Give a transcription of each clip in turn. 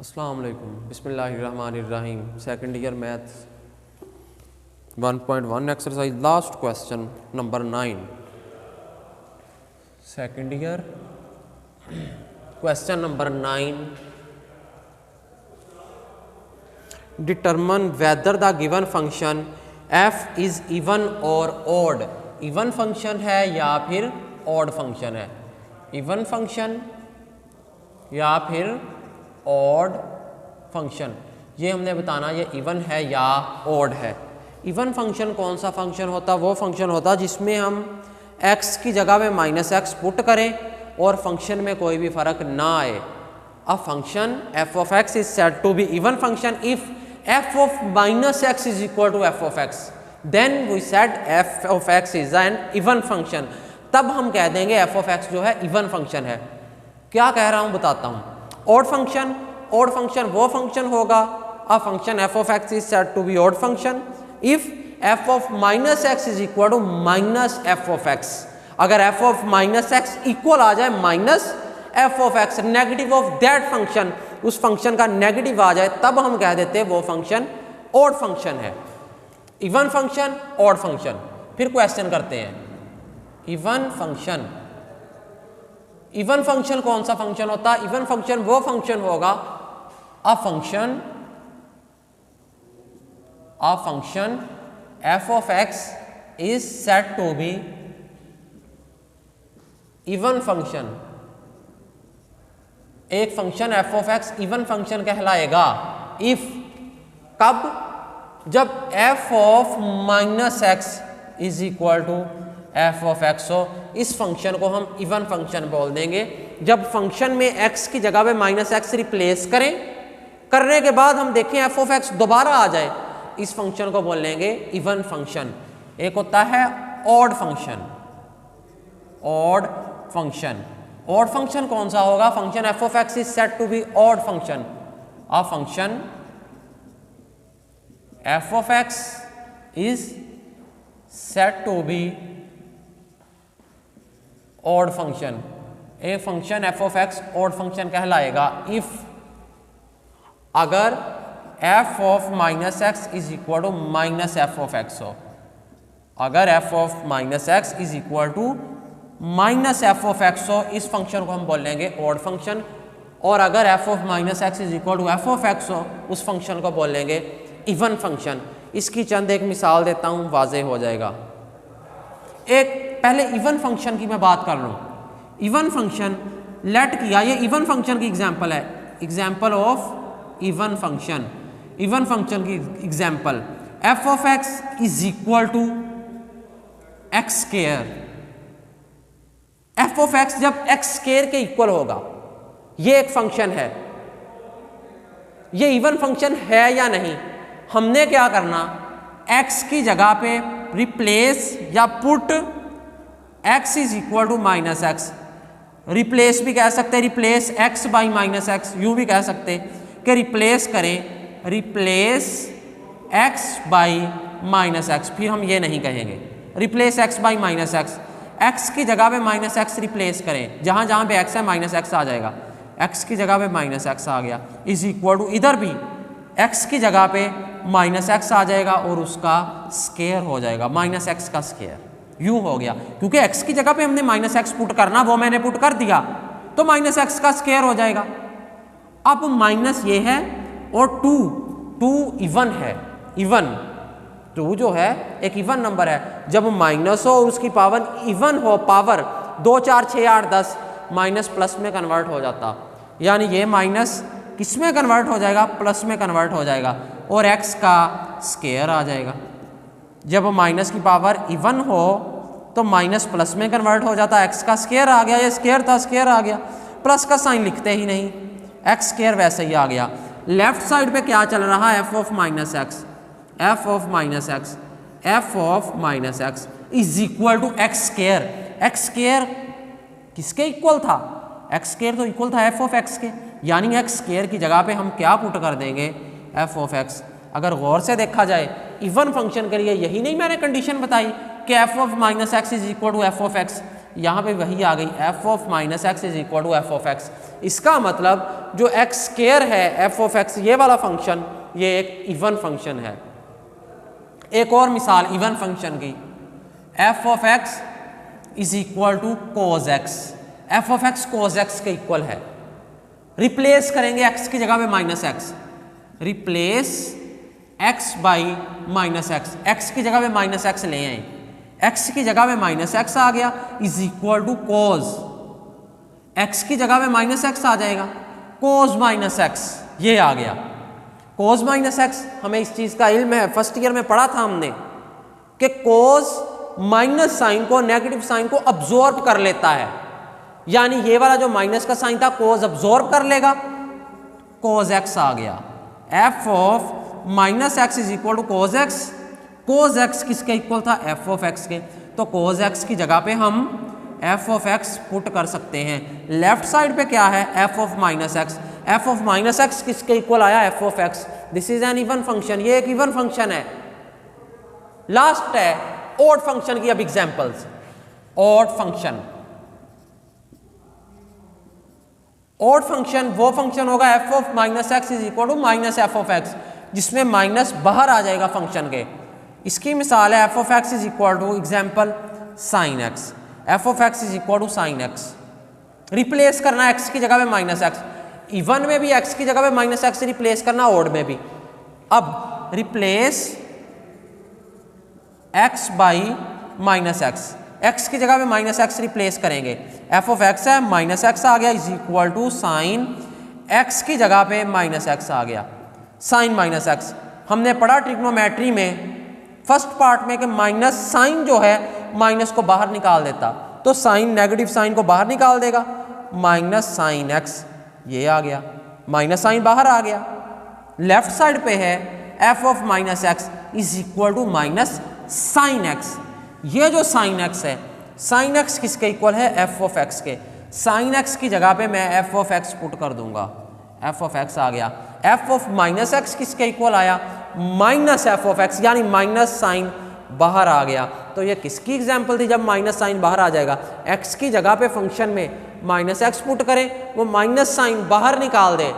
अस्सलाम वालेकुम, बिस्मिल्लाहिर्रहमानिर्रहीम। Second year maths 1.1 exercise last question number 9। Second year question number 9। Determine whether the given function f is even और odd. Even function है या फिर odd function है। इवन फंक्शन या फिर ऑड फंक्शन, ये हमने बताना ये इवन है या ऑड है। इवन फंक्शन कौन सा फंक्शन होता? वो फंक्शन होता जिसमें हम x की जगह में -x पुट करें और फंक्शन में कोई भी फर्क ना आए। A function f of x is said to be even function if f of -x is equal to f of x, then we said f of x is an even function. तब हम कह देंगे f of x जो है even function है। क्या कह रहा हूं बताता हूं। ऑड फंक्शन वो फंक्शन होगा, a function f of x is said to be odd function if f of -x is equal to -f of x। अगर f of -x इक्वल आ जाए -f of x, negative of that function, उस function का negative आ जाए, तब हम कह देते हैं वो फंक्शन ऑड फंक्शन है। Even function, odd function. फिर क्वेश्चन करते हैं। इवन फंक्शन कौन सा फंक्शन होता है? इवन फंक्शन वो फंक्शन होगा, a function f of x is said to be even function. एक function f of x even function कहलाएगा इफ, कब? जब f of -x is equal to f of x हो। इस फंक्शन को हम इवन फंक्शन बोल देंगे जब फंक्शन में x की जगह पे -x रिप्लेस करें, करने के बाद हम देखें f of x दोबारा आ जाए, इस फंक्शन को बोल लेंगे इवन फंक्शन। एक होता है ऑड फंक्शन। ऑड फंक्शन कौन सा होगा? Function f of x is said to be odd function. A function f of x is said to be odd function. A function f of x odd function कहलाएगा if, अगर f of -x is equal to -f of x हो। अगर f of -x is equal to -f of x हो, इस function को हम बोल लेंगे ऑड फंक्शन। और अगर f of -x is equal to f of x हो, उस फंक्शन को बोल लेंगे इवन फंक्शन। इसकी चंद एक मिसाल देता हूं, वाज़ेह हो जाएगा। एक पहले इवन फंक्शन की मैं बात कर लूं। इवन फंक्शन लेट किया, ये इवन फंक्शन की एग्जांपल है। Example of even function. Even function की example f of x is equal to x square. f of x जब x स्क्वायर के इक्वल होगा, ये एक फंक्शन है, ये इवन फंक्शन है या नहीं? हमने क्या करना, x की जगह पे रिप्लेस या put x is equal to -x। Replace भी कह सकते हैं, रिप्लेस x बाई -x, यूं भी कह सकते कि रिप्लेस करें, रिप्लेस x बाई -x। फिर हम ये नहीं कहेंगे replace x by -x, x की जगह पे -x रिप्लेस करें, जहां जहां पे x है -x आ जाएगा, x की जगह पे -x आ गया, इज इक्वल टू इधर भी x की जगह पे -x आ जाएगा और उसका स्क्वायर हो जाएगा, -x का स्क्वायर। यूं हो गया, क्योंकि x की जगह पे हमने -x पुट करना, वो मैंने पुट कर दिया, तो -x का स्क्वायर हो जाएगा। अब माइनस ये है और 2 इवन है। इवन 2 जो है एक इवन नंबर है। जब माइनस हो और उसकी पावर इवन हो, पावर 2 4 6 8 10, माइनस प्लस में कन्वर्ट हो जाता, यानी ये माइनस किस में कन्वर्ट हो जाएगा? प्लस में कन्वर्ट हो जाएगा और x का स्क्वायर आ जाएगा। जब माइनस की पावर इवन हो तो माइनस प्लस में कन्वर्ट हो जाता, x का स्क्वायर आ गया, ये स्क्वायर था, स्क्वायर आ गया, प्लस का साइन लिखते ही नहीं, x स्क्वायर वैसे ही आ गया। लेफ्ट साइड पे क्या चल रहा है? f of -x is equal to x square. x square किसके इक्वल था? x स्क्वायर तो इक्वल था f of x के, यानी x स्क्वायर की जगह पे हम क्या पुट कर देंगे? f of x। अगर गौर से देखा जाए इवन फंक्शन के लिए यही नहीं मैंने कंडीशन बताई कि f of -x is equal to f of x। यहाँ पे वही आ गई f of minus x is equal to f of x. इसका मतलब जो एक्स स्क्वायर है एफ ऑफ एक्स ये वाला फंक्शन ये एक इवन फंक्शन है। एक और मिसाल इवन फंक्शन की, f of x is equal to cos x. F of x cos x के इक्वल है। रिप्लेस करेंगे एक्स की जगह पे minus x, replace x by minus x, x की जगह पे माइनस एक्स ले आए, एक्स की जगह में माइनस एक्स आ गया is equal to cos, x की जगह में माइनस एक्स आ जाएगा, कोज माइनस एक्स ये आ गया। कोज माइनस एक्स हमें इस चीज का इल्म है, फर्स्ट ईयर में पढ़ा था हमने कि कोज माइनस साइन को, नेगेटिव साइन को अब्जॉर्ब कर लेता है, यानी ये वाला जो माइनस का साइन था कोज अब्जॉर्ब कर लेगा, कोज एक्स आ गया। F of minus x is equal to cos x. Cos x किसके इक्वल था? एफ ऑफ एक्स के। तो कोज एक्स की जगह पे हम एफ ऑफ एक्स पुट कर सकते हैं। लेफ्ट साइड पे क्या है? F of minus x. F of minus x किसके इक्वल आया? F of x. This is an even function, ये एक इवन फंक्शन है। लास्ट है ऑड फंक्शन की अब examples. Odd function, odd function वो फंक्शन होगा f of minus x is equal to minus f of x, जिसमें माइनस बाहर आ जाएगा फंक्शन के। इसकी मिसाल है f of x is equal to example sign x. F of x is equal to sine x. Replace करना x की जगह पे माइनस एक्स, इवन में भी एक्स की जगह पे माइनस एक्स रिप्लेस करना, ऑड में भी। अब replace x by minus x, x की जगह पे माइनस एक्स रिप्लेस करेंगे, एफ ऑफ एक्स है माइनस एक्स आ गया is equal to sine x की जगह पे माइनस एक्स आ गया, साइन माइनस एक्स। हमने पढ़ा ट्रिग्नोमेट्री में फर्स्ट पार्ट में कि माइनस साइन जो है माइनस को बाहर निकाल देता, तो साइन नेगेटिव साइन को बाहर निकाल देगा, माइनस साइन एक्स ये आ गया, माइनस साइन बाहर आ गया। लेफ्ट साइड पे है f of minus x is equal to minus sine x. ये जो साइन एक्स है, साइन एक्स किसके इक्वल है? एफ ऑफ एक्स के। साइन एक्स की जगह पे मैं एफ ऑफ एक्स पुट कर दूंगा, एफ ऑफ एक्स आ गया। एफ ऑफ माइनस एक्स किसके इक्वल आया? माइनस एफ ऑफ एक्स, यानी माइनस साइन बाहर आ गया। तो ये किसकी एग्जांपल थी? जब माइनस साइन बाहर आ जाएगा, एक्स की जगह पे फंक्शन में माइनस एक्स पुट करें, वो माइनस साइन बाहर निकाल दे,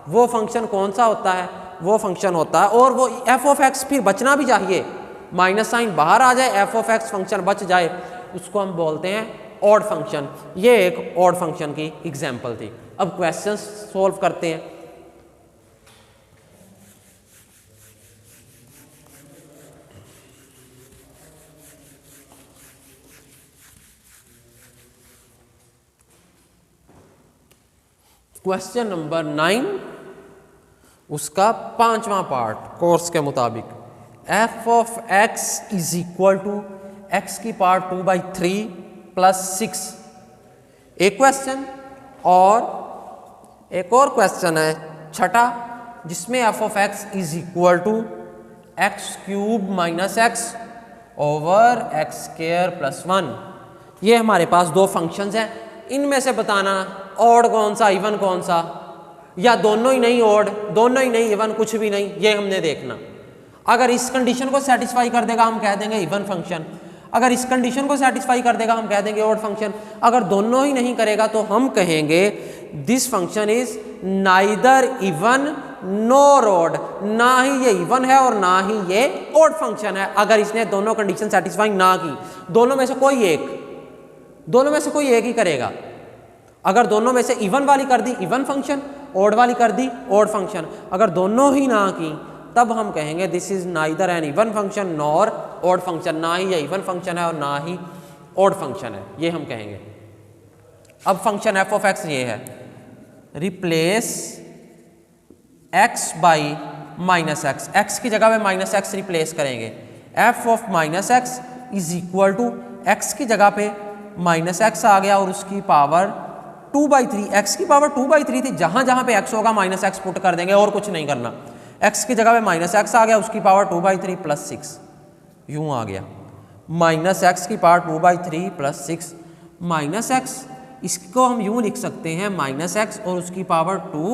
वो फंक्शन कौन सा होता है? वो फंक्शन होता है, और वो एफ ऑफ एक्स फिर बचना भी चाहिए, माइनस साइन बाहर आ जाए, एफ ऑफ एक्स फंक्शन बच जाए, उसको हम बोलते हैं ऑड फंक्शन। ये एक ऑड फंक्शन की एग्जांपल थी। अब क्वेश्चन सॉल्व करते हैं। क्वेश्चन नंबर 9, उसका 5वां पार्ट कोर्स के मुताबिक, f of x is equal to x की पावर 2/3 प्लस 6। एक क्वेश्चन, और एक और क्वेश्चन है छठा, जिसमें f of x is equal to x cube minus x over x square plus 1। ये हमारे पास दो फंक्शंस हैं, इनमें से बताना ऑड कौन सा, इवन कौन सा, या दोनों ही नहीं ऑड, दोनों ही नहीं इवन, कुछ भी नहीं, ये हमने देखना। अगर इस कंडीशन को सेटिस्फाई कर देगा हम कह देंगे इवन फंक्शन, अगर इस कंडीशन को सेटिस्फाई कर देगा हम कह देंगे ऑड फंक्शन, अगर दोनों ही नहीं करेगा तो हम कहेंगे this function is neither even nor odd, ना ही ये इवन है और ना ही ये ऑड फंक्शन है। अगर इसने दोनों कंडीशन सेटिस्फाई ना की, दोनों में से कोई एक, दोनों में से कोई एक ही करेगा। अगर दोनों में से इवन वाली कर दी इवन फंक्शन, ऑड वाली कर दी ऑड फंक्शन, अगर दोनों ही ना की तब हम कहेंगे this is neither an even function nor odd function, ना ही ये इवन फंक्शन है और ना ही ऑड फंक्शन है, ये हम कहेंगे। अब फंक्शन एफ ऑफ एक्स ये है, replace x by minus x, x की जगह पे माइनस एक्स रिप्लेस करेंगे, f of minus x is equal to x की जगह पे माइनस एक्स आ गया और उसकी पावर 2/3, एक्स की पावर 2/3 थी, जहां जहां पे एक्स होगा माइनस एक्स पुट कर देंगे और कुछ नहीं करना। एक्स की जगह पे माइनस एक्स आ गया, उसकी पावर 2/3 प्लस 6 यूं आ गया, माइनस एक्स की पावर 2/3 प्लस 6 माइनस एक्स, इसको हम यूं लिख सकते हैं माइनस एक्स और उसकी पावर 2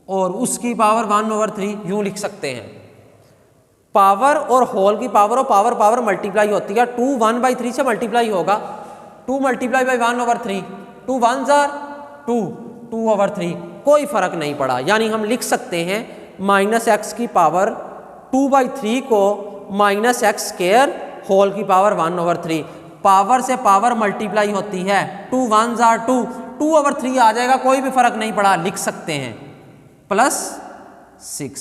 और उसकी पावर 1/3 यूं लिख सकते हैं। पावर और होल की पावर और पावर पावर मल्टीप्लाई होती है, 2 1/3 से मल्टीप्लाई होगा 2 मल्टीप्लाई बाई 1/3, 2 1s are 2, 2/3, कोई फर्क नहीं पड़ा। यानी हम लिख सकते हैं -x की पावर 2/3 को -x² होल की पावर 1/3, पावर से पावर मल्टीप्लाई होती है, 2 1s are 2, 2/3 आ जाएगा, कोई भी फर्क नहीं पड़ा, लिख सकते हैं +6,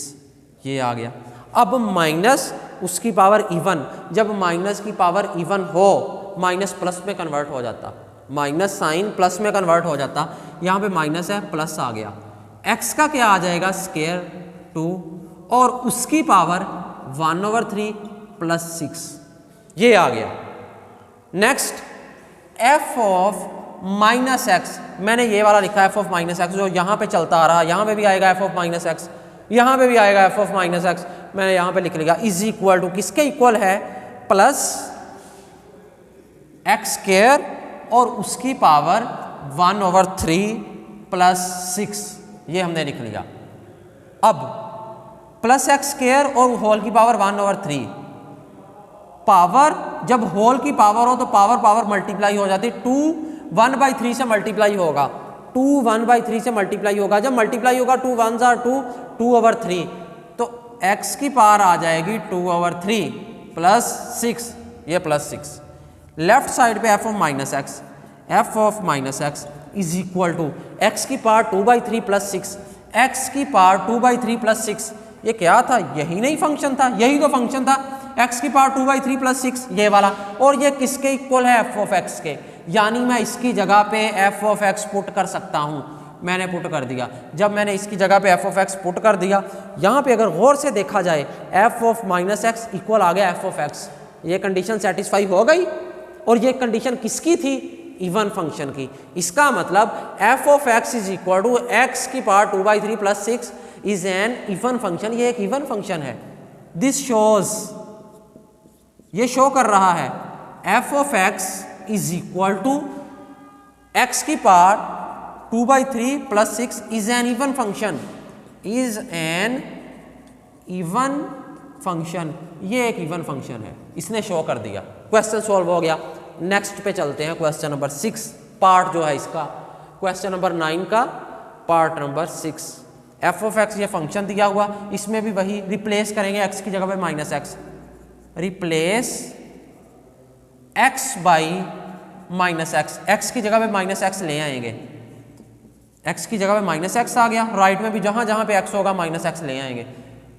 ये आ गया। अब माइनस उसकी पावर इवन, जब माइनस की पावर इवन हो माइनस प्लस में कन्वर्ट हो जाता, माइनस साइन प्लस में कन्वर्ट हो जाता, यहाँ पे माइनस है प्लस आ गया, x का क्या आ जाएगा स्क्वायर 2 और उसकी पावर 1/3 +6, ये आ गया। नेक्स्ट f ऑफ -x, मैंने ये वाला लिखा f ऑफ -x जो यहाँ पे चलता आ रहा, यहाँ पे भी आएगा f ऑफ -x, यहाँ पे भी आएगा f ऑफ -x, मैंने यहाँ पे लिख लिया इज इक्वल टू, किसके इक्वल है, +x² और उसकी पावर 1/3 +6, ये हमने लिख लिया। अब +x² और होल की पावर 1/3, पावर जब होल की पावर हो तो पावर पावर मल्टीप्लाई हो जाती, 2 1/3 से मल्टीप्लाई होगा, 2 1/3 से मल्टीप्लाई होगा, जब मल्टीप्लाई होगा 2 1s are 2, 2/3, तो x की पावर आ जाएगी 2/3 +6, ये +6। लेफ्ट साइड पे f of -x is equal to x की पावर 2/3 +6, x की पावर 2/3 +6, ये क्या था, यही नहीं फंक्शन था, यही तो फंक्शन था, x की पावर 2/3 +6 ये वाला, और ये किसके इक्वल है, f ऑफ x के, यानी मैं इसकी जगह पे f ऑफ x पुट कर सकता हूँ, मैंने पुट कर दिया। जब मैंने इसकी जगह पे f ऑफ x पुट कर दिया, यहाँ पे अगर गौर से देखा जाए f ऑफ -x इक्वल आ गया f ऑफ x, ये कंडीशन सेटिस्फाई हो गई, और ये कंडीशन किसकी थी, इवन फंक्शन की। इसका मतलब f of x is equal to x की power 2/3 +6 is an even function, ये एक इवन फंक्शन है। दिस शोज, ये शो कर रहा है f of x is equal to x की power 2/3 +6 is an even function, is an even function, ये एक इवन फंक्शन है, इसने शो कर दिया। क्वेश्चन सॉल्व हो गया। नेक्स्ट पे चलते हैं, क्वेश्चन नंबर 6 पार्ट जो है इसका, क्वेश्चन नंबर 9 का part number 6। f of x ये फंक्शन दिया हुआ, इसमें भी वही रिप्लेस करेंगे, x की जगह पे -x, replace x by -x, x की जगह पे -x ले आएंगे, x की जगह पे -x आ गया, राइट में भी जहाँ जहाँ पे x होगा -x ले आएंगे,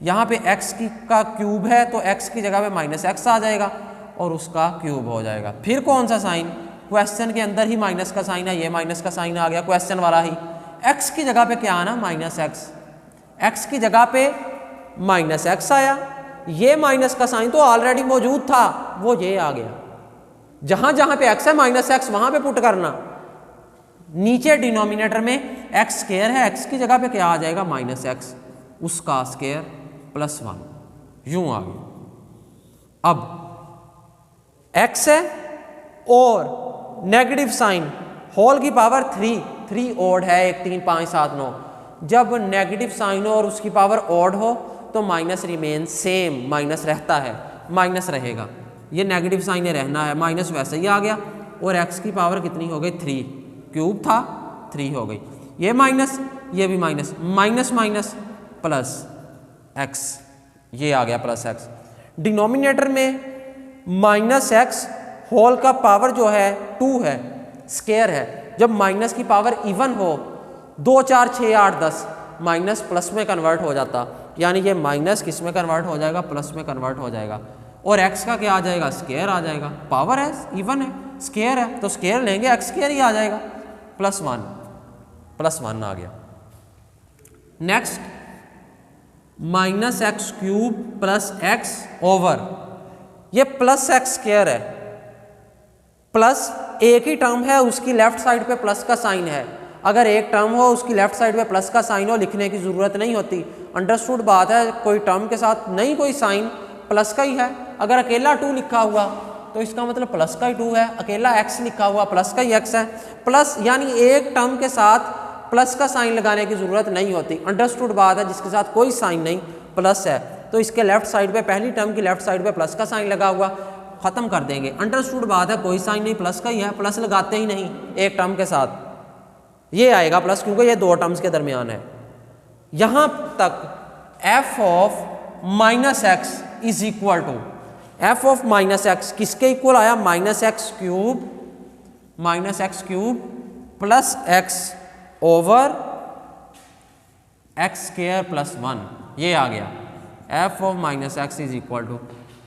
यहाँ पे x का क्यूब है तो x की जगह पे -x आ जाएगा और उसका क्यूब हो जाएगा। फिर कौन सा साइन, क्वेश्चन के अंदर ही माइनस का साइन है, ये माइनस का साइन आ गया क्वेश्चन वाला ही, x की जगह पे क्या आना -x, x की जगह पे -x आया, ये माइनस का साइन तो ऑलरेडी मौजूद था, वो ये आ गया, जहां जहां पे x है -x वहां पे पुट करना, नीचे डिनोमिनेटर में x² है, x की जगह पे क्या आ जाएगा -x, उसका स्क्वायर +1, यूं आ गया। अब x है और नेगेटिव साइन, होल की पावर 3 ओड है, 1 3 5 7 9, जब नेगेटिव साइन हो और उसकी पावर ओड हो तो माइनस रिमेन सेम, माइनस रहता है, माइनस रहेगा, ये नेगेटिव साइन है रहना है, माइनस वैसे ही आ गया, और x की पावर कितनी हो गई 3, क्यूब था 3 हो गई, ये माइनस ये भी minus, minus minus plus x, ये आ गया +x। डिनोमिनेटर में -x होल का पावर जो है 2 है, स्क्वायर है, जब माइनस की पावर इवन हो 2 4 6 8 10 माइनस प्लस में कन्वर्ट हो जाता, यानी ये माइनस किस में कन्वर्ट हो जाएगा, प्लस में कन्वर्ट हो जाएगा, और x का क्या आ जाएगा, स्क्वायर आ जाएगा, पावर है इवन है, स्क्वायर है तो स्क्वायर लेंगे, x² ही आ जाएगा, +1 आ गया। नेक्स्ट -x³ + x ओवर, ये +x² है, प्लस एक ही टर्म है उसकी लेफ्ट साइड पे प्लस का साइन है, अगर एक टर्म हो उसकी लेफ्ट साइड पे प्लस का साइन हो लिखने की ज़रूरत नहीं होती, अंडरस्टूड बात है, कोई टर्म के साथ नहीं कोई साइन प्लस का ही है, अगर अकेला 2 लिखा हुआ तो इसका मतलब प्लस का ही 2 है, अकेला x लिखा हुआ प्लस का ही x है, प्लस यानी एक टर्म के साथ प्लस का साइन लगाने की ज़रूरत नहीं होती, अंडरस्टूड बात है, जिसके साथ कोई साइन नहीं प्लस है तो इसके लेफ्ट साइड पे, पहली टर्म की लेफ्ट साइड पे प्लस का साइन लगा हुआ, ख़त्म कर देंगे। अंडरस्टूड बात है, कोई साइन नहीं, प्लस का ही है, प्लस लगाते ही नहीं एक टर्म के साथ, ये आएगा प्लस क्योंकि ये दो टर्म्स के दरमियान है। यहाँ तक f of minus x is equal to, f of minus x किसके इक्वल आया, minus x cube plus x over x square plus 1, ये आ गया। F of minus x is equal to,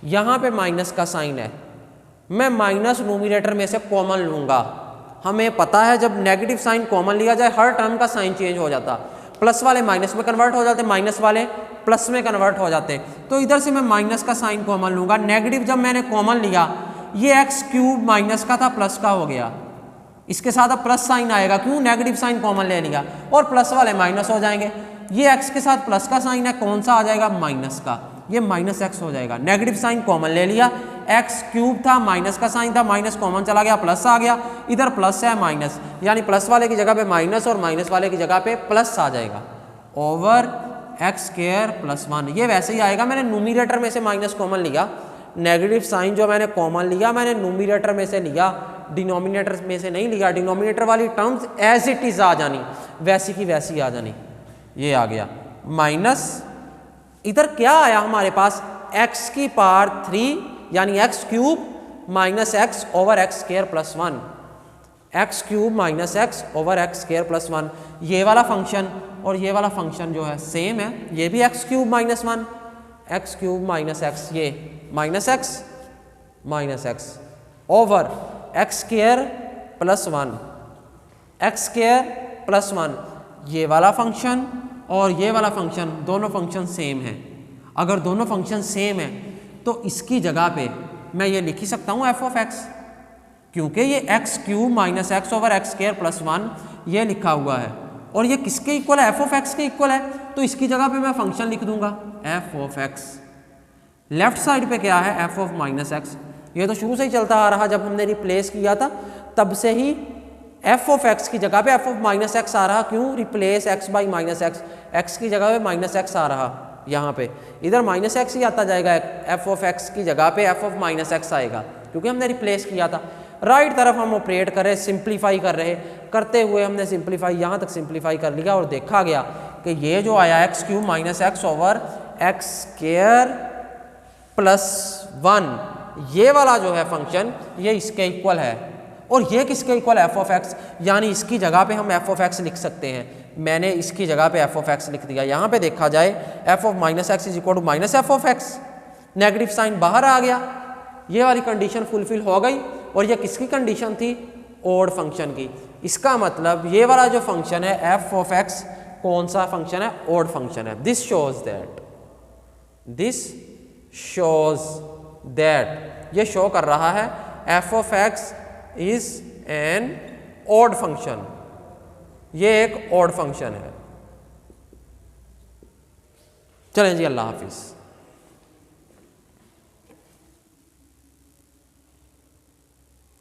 यहाँ पे माइनस का साइन है, मैं माइनस नोमिनेटर में से कॉमन लूँगा। हमें पता है जब नेगेटिव साइन कॉमन लिया जाए हर टर्म का साइन चेंज हो जाता, प्लस वाले माइनस में कन्वर्ट हो जाते, माइनस वाले प्लस में कन्वर्ट हो जाते। तो इधर से मैं माइनस का साइन कॉमन लूँगा। नेगेटिव जब मैंने कॉमन लिया, ये एक्स क्यूब माइनस का था प्लस का हो गया, इसके साथ अब प्लस साइन आएगा, क्यों, नेगेटिव साइन कॉमन ले लिया, और प्लस वाले माइनस हो जाएंगे। ये एक्स के साथ प्लस का साइन है, कौन सा आ जाएगा, माइनस का, ये माइनस एक्स हो जाएगा। नेगेटिव साइन कॉमन ले लिया, एक्स क्यूब था, माइनस का साइन था, माइनस कॉमन चला गया, प्लस आ गया, इधर प्लस है माइनस, यानी प्लस वाले की जगह पे माइनस और माइनस वाले की जगह पे प्लस आ जाएगा, ओवर एक्स स्क्वायर प्लस 1। ये वैसे ही आएगा, मैंने न्यूमरेटर में से माइनस कॉमन लिया, नेगेटिव साइन जो मैंने कॉमन लिया मैंने न्यूमरेटर में से लिया, डिनोमिनेटर में से नहीं लिया। डिनोमिनेटर वाली टर्म्स एज इट इज आ जानी, वैसी की वैसी आ जानी, ये आ गया माइनस, इधर क्या आया हमारे पास, x की पावर 3 यानी x cube minus x over x square plus 1, x cube minus x over x square plus 1। ये वाला फंक्शन और ये वाला फंक्शन जो है सेम है, ये भी x cube minus 1, x cube minus x, ये minus x over x square plus 1, x square plus 1। ये वाला फंक्शन और ये वाला फंक्शन, दोनों फंक्शन सेम है। अगर दोनों फंक्शन सेम है तो इसकी जगह पे मैं ये लिख ही सकता हूँ एफ ऑफ एक्स, क्योंकि ये x cube minus x over x square plus 1 ये लिखा हुआ है, और ये किसके इक्वल है, एफ ऑफ एक्स के इक्वल है, तो इसकी जगह पे मैं फंक्शन लिख दूंगा F of x. Left side पे क्या है, एफ ऑफ माइनस एक्स, ये तो शुरू से ही चलता आ रहा, जब हमने रिप्लेस किया था तब से ही एफ ऑफ एक्स की जगह पे एफ ऑफ माइनस एक्स आ रहा, क्यों, replace x by minus x, x की जगह पे माइनस एक्स आ रहा, यहाँ पे इधर माइनस एक्स ही आता जाएगा, एफ ऑफ एक्स की जगह पे एफ ऑफ माइनस एक्स आएगा, क्योंकि हमने रिप्लेस किया था। राइट तरफ हम ऑपरेट कर रहे, सिंप्लीफाई कर रहे, करते हुए हमने सिंप्लीफाई यहाँ तक सिंप्लीफाई कर लिया, और देखा गया कि ये जो आया x cube minus x over x square plus 1, ये वाला जो है फंक्शन ये इसके इक्वल है, और ये किसके इक्वल, एफ ऑफ एक्स, यानी इसकी जगह पे हम एफ ऑफ एक्स लिख सकते हैं। मैंने इसकी जगह पे एफ ऑफ एक्स लिख दिया। यहाँ पे देखा जाए f of minus x is equal to minus f of x, negative sign बाहर आ गया, ये वाली कंडीशन फुलफिल हो गई, और ये किसकी कंडीशन थी, ओड फंक्शन की। इसका मतलब ये वाला जो फंक्शन है एफ ऑफ एक्स कौन सा फंक्शन है, ओड फंक्शन है। दिस शोज दैट ये शो कर रहा है f of x is an odd function, ये एक ऑड फंक्शन है। चलें जी, अल्लाह हाफिज।